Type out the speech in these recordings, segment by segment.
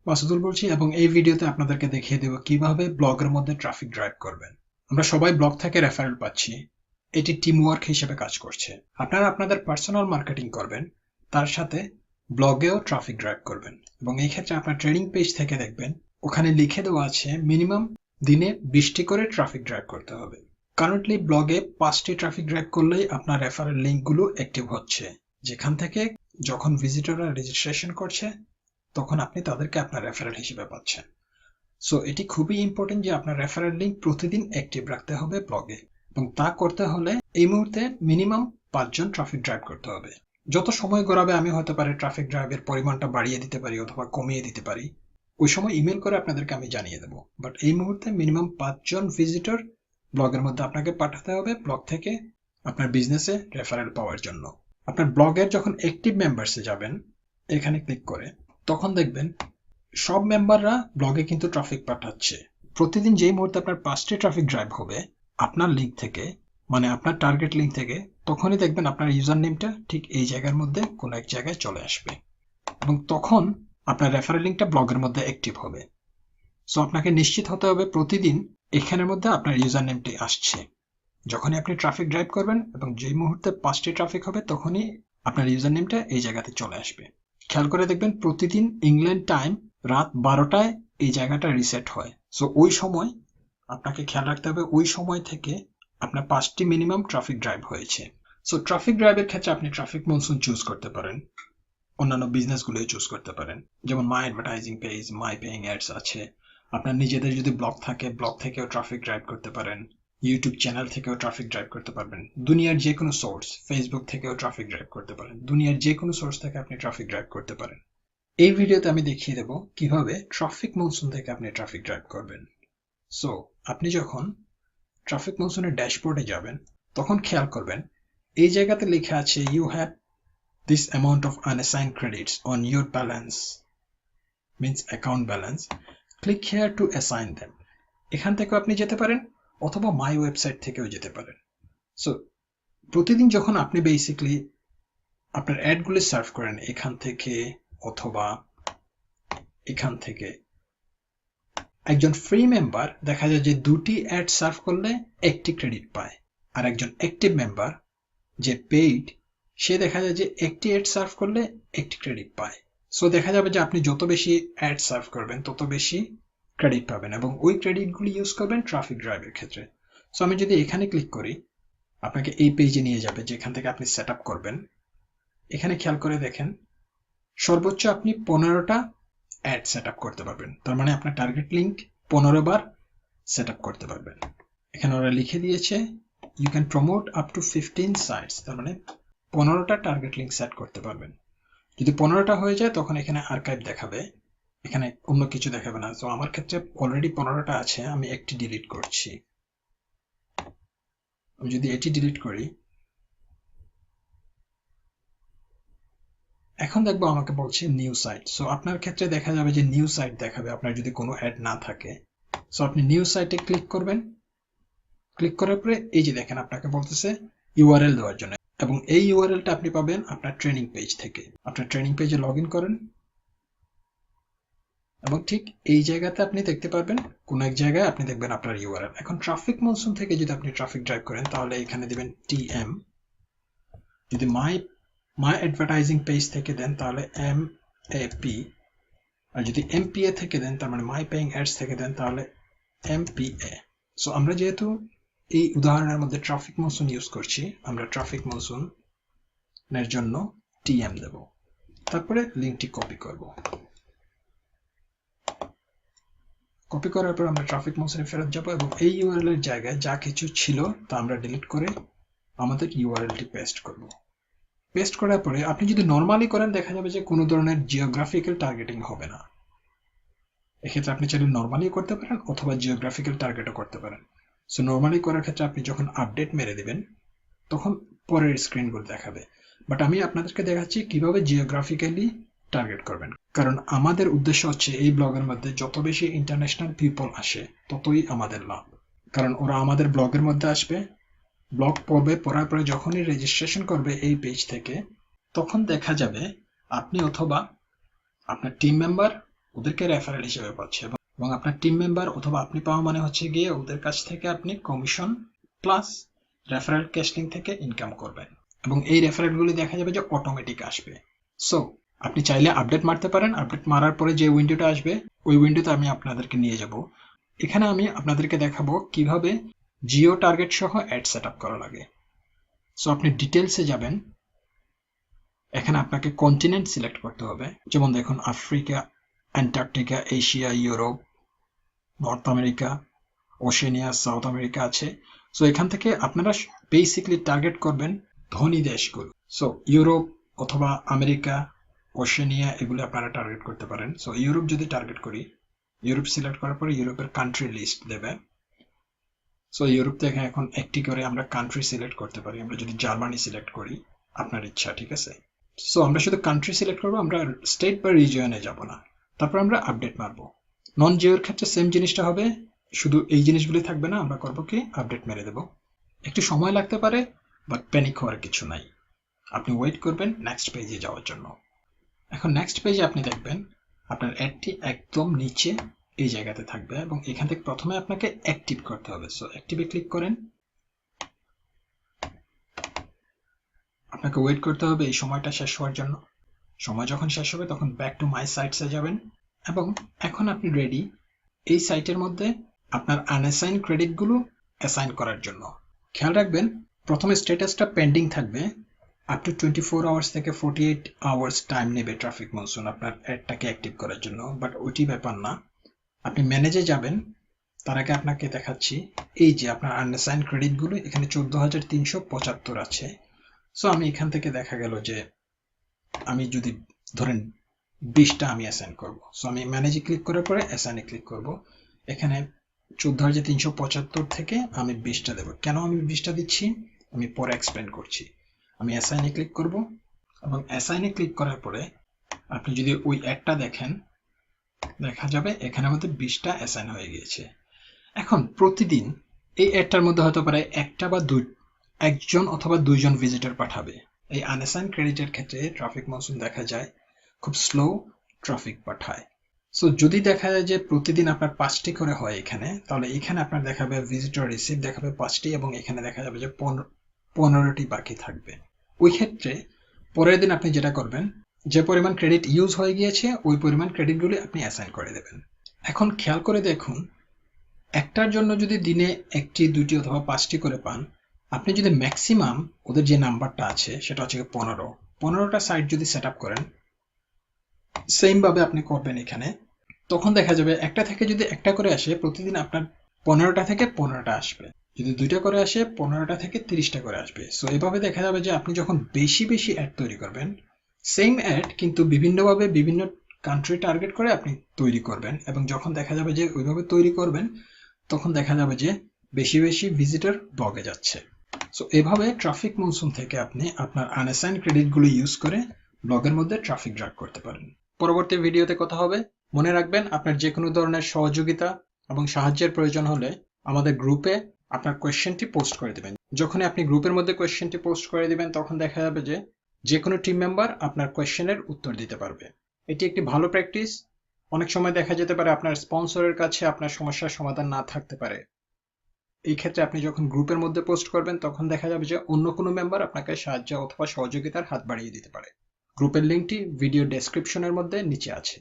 মাসুদুল বলছি এবং এই ভিডিওতে আপনাদেরকে দেখিয়ে দেব কিভাবে ব্লগের মধ্যে ট্রাফিক ড্রাইভ করবেন। আমরা সবাই ব্লগ থেকে রেফারেল পাচ্ছি, এটি টিম ওয়ার্ক হিসেবে কাজ করছে। আপনারা আপনাদের পার্সোনাল মার্কেটিং করবেন, তার সাথে ব্লগেও ট্রাফিক ড্রাইভ করবেন। এবং এই ক্ষেত্রে আপনার ট্রেডিং পেজ থেকে দেখবেন ওখানে লিখে দেওয়া আছে মিনিমাম দিনে 20টি করে ট্রাফিক ড্রাইভ করতে হবে। কারেন্টলি ব্লগে 5টি ট্রাফিক ড্রাইভ করলেই আপনার রেফারেল লিঙ্কগুলো অ্যাক্টিভ হচ্ছে, যেখান থেকে যখন ভিজিটররা রেজিস্ট্রেশন করছে তখন আপনি তাদেরকে আপনার রেফারেল হিসেবে পাচ্ছেন। সো এটি খুবই ইম্পর্টেন্ট যে আপনার রেফারেল লিঙ্ক প্রতিদিন অ্যাক্টিভ রাখতে হবে ব্লগে, এবং তা করতে হলে এই মুহূর্তে মিনিমাম 5জন ট্রাফিক ড্রাইভ করতে হবে। যত সময় গড়াবে আমি হতে পারে ট্রাফিক ড্রাইভের পরিমাণটা বাড়িয়ে দিতে পারি অথবা কমিয়ে দিতে পারি, ওই সময় ইমেল করে আপনাদেরকে আমি জানিয়ে দেবো। বাট এই মুহূর্তে মিনিমাম 5জন ভিজিটর ব্লগের মধ্যে আপনাকে পাঠাতে হবে ব্লগ থেকে আপনার বিজনেসে রেফারেল পাওয়ার জন্য। আপনার ব্লগের যখন অ্যাক্টিভ মেম্বার্সে যাবেন এখানে ক্লিক করে, তখন দেখবেন সব মেম্বাররা ব্লগে কিন্তু ট্রাফিক পাঠাচ্ছে। প্রতিদিন যেই মুহূর্তে আপনার 5টি ট্রাফিক ড্রাইভ হবে আপনার লিঙ্ক থেকে, মানে আপনার টার্গেট লিঙ্ক থেকে, তখনই দেখবেন আপনার ইউজার নেমটা ঠিক এই জায়গার মধ্যে কোনো এক জায়গায় চলে আসবে এবং তখন আপনার রেফারেল লিঙ্কটা ব্লগের মধ্যে অ্যাক্টিভ হবে। সো আপনাকে নিশ্চিত হতে হবে প্রতিদিন এখানের মধ্যে আপনার ইউজার নেমটি আসছে। যখনই আপনি ট্রাফিক ড্রাইভ করবেন এবং যেই মুহূর্তে 5টি ট্রাফিক হবে তখনই আপনার ইউজার নেমটা এই জায়গাতে চলে আসবে। খেয়াল করে দেখবেন প্রতিদিন ইংল্যান্ড টাইম রাত 12টায় এই জায়গাটা রিসেট হয়। সো ওই সময় আপনাকে খেয়াল রাখতে হবে ওই সময় থেকে আপনার 5টি মিনিমাম ট্রাফিক ড্রাইভ হয়েছে। সো ট্রাফিক ড্রাইভের ক্ষেত্রে আপনি ট্রাফিক মনসুন চুজ করতে পারেন, অন্যান্য বিজনেসগুলোই চুজ করতে পারেন, যেমন মাই অ্যাডভার্টাইজিং পেজ, মাই পেইং অ্যাডস আছে। আপনার নিজেদের যদি ব্লগ থাকে ব্লগ থেকেও ট্রাফিক ড্রাইভ করতে পারেন, ইউটিউব চ্যানেল থেকেও ট্রাফিক ড্রাইভ করতে পারবেন, দুনিয়ার যে কোনো সোর্স, ফেসবুক থেকেও ট্রাফিক ড্রাইভ করতে পারেন, দুনিয়ার যে কোনো সোর্স থেকে আপনি ট্রাফিক ড্রাইভ করতে পারেন। এই ভিডিওতে আমি দেখিয়ে দেব কিভাবে ট্রাফিক মনসুন থেকে আপনি ট্রাফিক ড্রাইভ করবেন। সো আপনি যখন ট্রাফিক মনসুনের ড্যাশবোর্ডে যাবেন তখন খেয়াল করবেন এই জায়গাতে লেখা আছে you have this amount of unassigned credits on your balance, means account balance. Click here to assign them. এখান থেকেও আপনি যেতে পারেন অথবা মাই ওয়েবসাইট থেকেও যেতে পারেন। সো প্রতিদিন যখন আপনি বেসিক্যালি আপনার অ্যাডগুলো সার্ভ করেন এখান থেকে অথবা এখান থেকে, একজন ফ্রি মেম্বার দেখা যায় যে 2টি অ্যাড সার্ভ করলে 1টি ক্রেডিট পায়, আর একজন অ্যাক্টিভ মেম্বার যে পেইড সে দেখা যায় যে 1টি অ্যাড সার্ভ করলে 1টি ক্রেডিট পায়। সো দেখা যাবে যে আপনি যত বেশি অ্যাড সার্ভ করবেন তত বেশি ক্রেডিট পাবেন এবং ওই ক্রেডিটগুলি ইউজ করবেন ট্রাফিক ড্রাইভের ক্ষেত্রে। সো আমি যদি এখানে ক্লিক করি আপনাকে এই পেজে নিয়ে যাবে যেখান থেকে আপনি সেট আপ করবেন। এখানে খেয়াল করে দেখেন সর্বোচ্চ আপনি 15টা অ্যাড সেট আপ করতে পারবেন, তার মানে আপনার টার্গেট লিঙ্ক 15 বার সেট আপ করতে পারবেন। এখানে ওরা লিখে দিয়েছে you can promote up to 15 sites, তার মানে 15টা টার্গেট লিঙ্ক সেট করতে পারবেন। যদি 15টা হয়ে যায় তখন এখানে আর্কাইভ দেখাবে, এখানে অন্য কিছু দেখাবে না। তো আমার ক্ষেত্রে অলরেডি 15টা আছে, আমি একটি ডিলিট করছি। আমি যদি এটি ডিলিট করি এখন দেখবো আমাকে বলছে নিউ সাইট। সো আপনার ক্ষেত্রে দেখা যাবে যে নিউ সাইট দেখাবে আপনার যদি কোনো অ্যাড না থাকে। সো আপনি নিউ সাইটে ক্লিক করবেন, ক্লিক করার পরে এই যে দেখেন আপনাকে বলতেছে ইউআরএল দেওয়ার জন্য, এবং এই ইউআরএলটা আপনি পাবেন আপনার ট্রেনিং পেজ থেকে। আপনার ট্রেনিং পেজে লগ ইন করেন এবং ঠিক এই জায়গাতে আপনি দেখতে পারবেন কোনো এক জায়গায় আপনি দেখবেন আপনার ইউআরএল। এখন ট্রাফিক মনসুন থেকে যদি আপনি ট্রাফিক ড্রাইভ করেন তাহলে এখানে দিবেন টিএম, যদি মাই অ্যাডভার্টাইজিং পেজ থেকে দেন তাহলে এমএপি, আর যদি এমপিএ থেকে দেন তার মানে মাই পেইং অ্যাডস থেকে দেন তাহলে এমপিএ। সো আমরা যেহেতু এই উদাহরণের মধ্যে ট্রাফিক মনসুন ইউজ করছি, আমরা ট্রাফিক মনসুনের জন্য টিএম দেব, তারপরে লিঙ্কটি কপি করব। কপি করার পর আমরা ট্রাফিক মনসুনে ফেরত যাব এবং এই ইউআরএল এর জায়গায় যা কিছু ছিল তা আমরা ডিলিট করে আমাদের ইউআরএলটি পেস্ট করব। পেস্ট করার পরে আপনি যদি নর্মালি করেন দেখা যাবে যে কোনো ধরনের জিওগ্রাফিক্যাল টার্গেটিং হবে না। এক্ষেত্রে আপনি চাইলে নর্মালি করতে পারেন অথবা জিওগ্রাফিক্যাল টার্গেটও করতে পারেন। সো নর্মালি করার ক্ষেত্রে আপনি যখন আপডেট মেরে দিবেন তখন পরের স্ক্রিনগুলো দেখাবে, বাট আমি আপনাদেরকে দেখাচ্ছি কিভাবে জিওগ্রাফিক্যালি টার্গেট করবেন, কারণ আমাদের উদ্দেশ্য হচ্ছে এই ব্লগের মধ্যে যত বেশি ইন্টারন্যাশনাল পিপল আসে ততই আমাদের লাভ, কারণ ওরা আমাদের ব্লগের মধ্যে আসবে, ব্লগ পড়বে, পড়ার পরে যখনই রেজিস্ট্রেশন করবে এই পেজ থেকে তখন দেখা যাবে আপনি অথবা আপনার টিম মেম্বার ওদেরকে রেফারেল হিসেবে পাচ্ছে, এবং আপনার টিম মেম্বার অথবা আপনি পাওয়া মানে হচ্ছে গিয়ে ওদের কাছ থেকে আপনি কমিশন প্লাস রেফারেল ক্যাশলিং থেকে ইনকাম করবেন, এবং এই রেফারেলগুলি দেখা যাবে যে অটোমেটিক আসবে। সো আপনি চাইলে আপডেট মারতে পারেন। আপডেট মারার পরে যে উইন্ডোটা আসবে ওই উইন্ডোতে আমি আপনাদেরকে নিয়ে যাব। এখানে আমি আপনাদেরকে দেখাবো কিভাবে জিও টার্গেট সহ অ্যাড সেট আপ করা লাগে। সো আপনি ডিটেলসে যাবেন, এখানে আপনাকে কন্টিনেন্ট সিলেক্ট করতে হবে। যেমন দেখুন Africa, Antarctica, Asia, Europe, north America, Oceania, south America আছে। সো এখান থেকে আপনারা বেসিকলি টার্গেট করবেন ধনী দেশগুলো। সো ইউরোপ অথবা আমেরিকা, ওশেনিয়া এগুলো আপনারা টার্গেট করতে পারেন। সো ইউরোপ যদি টার্গেট করি, ইউরোপ সিলেক্ট করার পরে ইউরোপের কান্ট্রি লিস্ট দেবে। সো ইউরোপ থেকে এখন একটি করে আমরা কান্ট্রি সিলেক্ট করতে পারি। আমরা যদি জার্মানি সিলেক্ট করি, আপনার ইচ্ছা, ঠিক আছে। সো আমরা শুধু কান্ট্রি সিলেক্ট করবো, আমরা স্টেট বা রিজিয়নে যাব না। তারপর আমরা আপডেট মারবো। নন জিওর ক্ষেত্রে সেম জিনিসটা হবে, শুধু এই জিনিসগুলি থাকবে না, আমরা করবো কি আপডেট মেরে দেব। একটু সময় লাগতে পারে, বাট প্যানিক হওয়ার কিছু নাই। আপনি ওয়েট করবেন নেক্সট পেজে যাওয়ার জন্য। এখন নেক্সট পেজে আপনি দেখবেন আপনার অ্যাডটি একদম নিচে এই জায়গাতে থাকবে, এবং এখান থেকে প্রথমে আপনাকে অ্যাক্টিভ করতে হবে। সো অ্যাক্টিভে ক্লিক করেন। আপনাকে ওয়েট করতে হবে এই সময়টা শেষ হওয়ার জন্য। সময় যখন শেষ হবে তখন ব্যাক টু মাই সাইটসে যাবেন, এবং এখন আপনি রেডি এই সাইটের মধ্যে আপনার আনঅ্যাসাইন ক্রেডিটগুলো অ্যাসাইন করার জন্য। খেয়াল রাখবেন প্রথমে স্ট্যাটাসটা পেন্ডিং থাকবে। আপ টু 24 আওয়ার্স থেকে 48 আওয়ার্স টাইম নেবে ট্রাফিক মনসুন আপনার অ্যাডটাকে অ্যাক্টিভ করার জন্য, বাট ওইটি ব্যাপার না। আপনি ম্যানেজে যাবেন, তার আগে আপনাকে দেখাচ্ছি এই যে আপনার আনঅ্যাসাইন ক্রেডিটগুলো এখানে 14,375 আছে। সো আমি এখান থেকে দেখা গেল যে আমি যদি ধরেন 20টা আমি অ্যাসাইন করব। সো আমি ম্যানেজে ক্লিক করার পরে অ্যাসাইনে ক্লিক করব। এখানে 14,375 থেকে আমি 20টা দেবো। কেন আমি 20টা দিচ্ছি আমি পরে এক্সপ্লেন করছি। আমি অ্যাসাইনে ক্লিক করব, এবং অ্যাসাইনে ক্লিক করার পরে আপনি যদি ওই অ্যাডটা দেখেন, দেখা যাবে এখানে মধ্যে 20টা অ্যাসাইন হয়ে গিয়েছে। এখন প্রতিদিন এই অ্যাডটার মধ্যে হতে পারে একটা বা একজন অথবা দুইজন ভিজিটর পাঠাবে। এই আনঅ্যাসাইন ক্রেডিটের ক্ষেত্রে ট্রাফিক মনসুন দেখা যায় খুব স্লো ট্রাফিক পাঠায়। সো যদি দেখা যায় যে প্রতিদিন আপনার 5টি করে হয় এখানে, তাহলে এখানে আপনার দেখাবে ভিজিটর রিসিভ দেখাবে 5টি, এবং এখানে দেখা যাবে যে 15টি বাকি থাকবে। ওই ক্ষেত্রে পরের দিন আপনি যেটা করবেন, যে পরিমাণ ক্রেডিট ইউজ হয়ে গিয়েছে ওই পরিমাণ ক্রেডিটগুলি আপনি অ্যাসাইন করে দেবেন। এখন খেয়াল করে দেখুন, একটার জন্য যদি দিনে 1টি 2টি অথবা 5টি করে পান, আপনি যদি ম্যাক্সিমাম ওদের যে নাম্বারটা আছে সেটা হচ্ছে 15টা সাইট যদি সেট আপ করেন, সেম ভাবে আপনি করবেন এখানে, তখন দেখা যাবে একটা থেকে যদি একটা করে আসে প্রতিদিন আপনার 15টা থেকে 15টা আসবে। যদি 2টা করে আসে 15টা থেকে 30টা করে আসবে। সো এভাবে দেখা যাবে যে আপনি যখন বেশি বেশি অ্যাড তৈরি করবেন, সেম অ্যাড কিন্তু বিভিন্নভাবে বিভিন্ন কান্ট্রি টার্গেট করে আপনি তৈরি করবেন, এবং যখন দেখা যাবে যে ওইভাবে তৈরি করবেন তখন দেখা যাবে যে বেশি বেশি ভিজিটর ব্লগে যাচ্ছে। সো এভাবে ট্রাফিক মনসুন থেকে আপনি আপনার আনঅ্যাসাইন ক্রেডিটগুলো ইউজ করে ব্লগের মধ্যে ট্রাফিক ড্রাইভ করতে পারেন। পরবর্তী ভিডিওতে কথা হবে। মনে রাখবেন আপনার যে কোনো ধরনের সহযোগিতা এবং সাহায্যের প্রয়োজন হলে আমাদের গ্রুপে আপনার কোয়েশ্চেনটি পোস্ট করে দিবেন। যখনই আপনি গ্রুপের মধ্যে কোয়েশ্চেনটি পোস্ট করে দিবেন তখন দেখা যাবে যে যে কোনো টিম মেম্বার আপনার কোয়েশ্চেনের উত্তর দিতে পারবে। এটি একটি ভালো প্র্যাকটিস। অনেক সময় দেখা যেতে পারে আপনার স্পন্সরের কাছে আপনার সমস্যার সমাধান না থাকতে পারে। এই ক্ষেত্রে আপনি যখন গ্রুপের মধ্যে পোস্ট করবেন তখন দেখা যাবে যে অন্য কোনো মেম্বার আপনাকে সাহায্য অথবা সহযোগিতার হাত বাড়িয়ে দিতে পারে। গ্রুপের লিঙ্কটি ভিডিও ডেসক্রিপশনের মধ্যে নিচে আছে।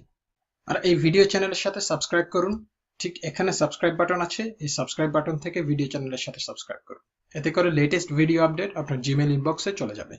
আর এই ভিডিও চ্যানেলের সাথে সাবস্ক্রাইব করুন। ঠিক এখানে সাবস্ক্রাইব বাটন আছে, এই সাবস্ক্রাইব বাটন থেকে ভিডিও চ্যানেলের সাথে সাবস্ক্রাইব করুন। এতে করে লেটেস্ট ভিডিও আপডেট আপনার জিমেইল ইনবক্সে চলে যাবে।